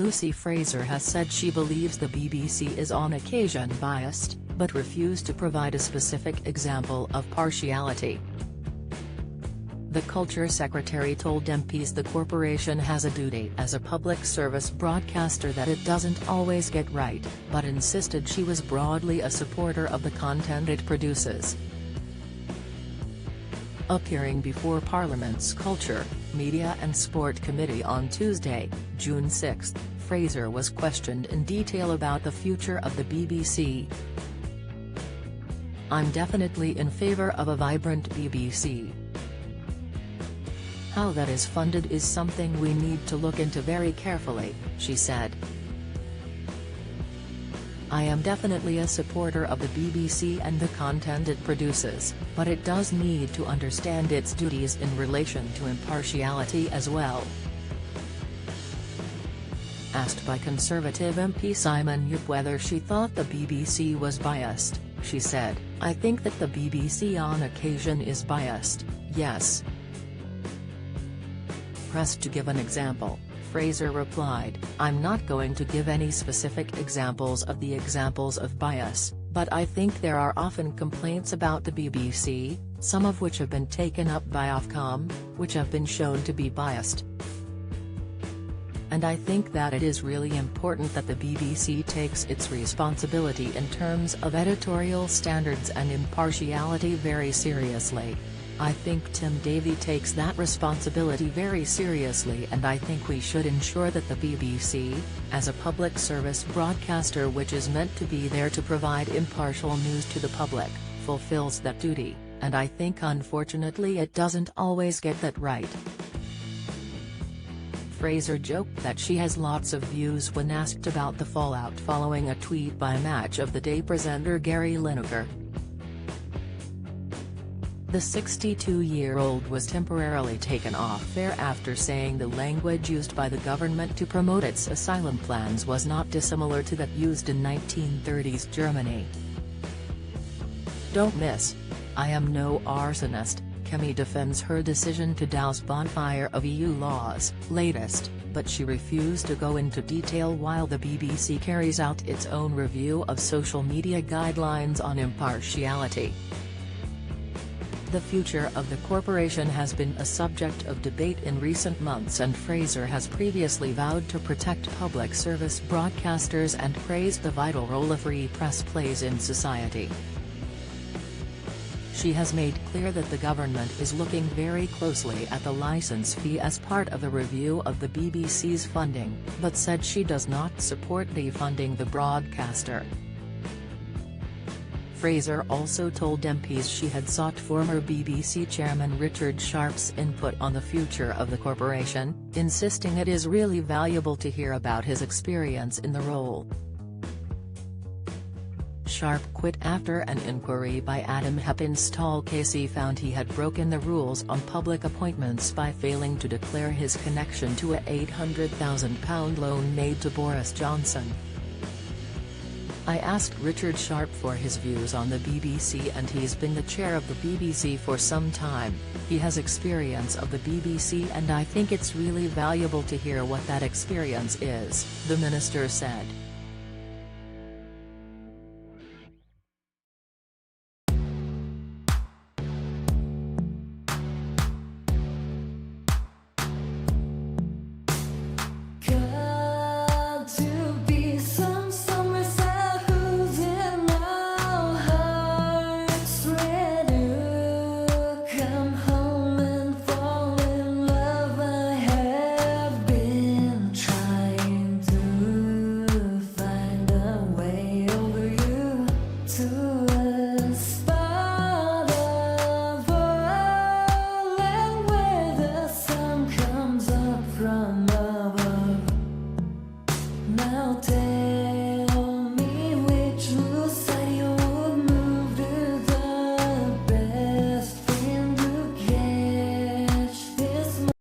Lucy Frazer has said she believes the BBC is on occasion biased, but refused to provide a specific example of partiality. The Culture Secretary told MPs the corporation has a duty as a public service broadcaster that it doesn't always get right, but insisted she was broadly a supporter of the content it produces. Appearing before Parliament's Culture, Media and Sport Committee on Tuesday, June 6, Frazer was questioned in detail about the future of the BBC. "I'm definitely in favour of a vibrant BBC. How that is funded is something we need to look into very carefully," she said. "I am definitely a supporter of the BBC and the content it produces, but it does need to understand its duties in relation to impartiality as well." Asked by Conservative MP Simon Yup whether she thought the BBC was biased, she said, "I think that the BBC on occasion is biased, yes." Pressed to give an example, Frazer replied, "I'm not going to give any specific examples of the examples of bias, but I think there are often complaints about the BBC, some of which have been taken up by Ofcom, which have been shown to be biased. And I think that it is really important that the BBC takes its responsibility in terms of editorial standards and impartiality very seriously. I think Tim Davie takes that responsibility very seriously, and I think we should ensure that the BBC, as a public service broadcaster which is meant to be there to provide impartial news to the public, fulfills that duty, and I think unfortunately it doesn't always get that right." Frazer joked that she has lots of views when asked about the fallout following a tweet by Match of the Day presenter Gary Lineker. The 62-year-old was temporarily taken off air after saying the language used by the government to promote its asylum plans was not dissimilar to that used in 1930s Germany. "Don't miss. I am no arsonist," Kemi defends her decision to douse bonfire of EU laws, latest, but she refused to go into detail while the BBC carries out its own review of social media guidelines on impartiality. The future of the corporation has been a subject of debate in recent months, and Frazer has previously vowed to protect public service broadcasters and praised the vital role a free press plays in society. She has made clear that the government is looking very closely at the licence fee as part of the review of the BBC's funding, but said she does not support defunding the broadcaster. Frazer also told MPs she had sought former BBC chairman Richard Sharp's input on the future of the corporation, insisting it is really valuable to hear about his experience in the role. Sharp quit after an inquiry by Adam Heppenstall Casey found he had broken the rules on public appointments by failing to declare his connection to a £800,000 loan made to Boris Johnson. "I asked Richard Sharp for his views on the BBC, and he's been the chair of the BBC for some time. He has experience of the BBC, and I think it's really valuable to hear what that experience is," the minister said.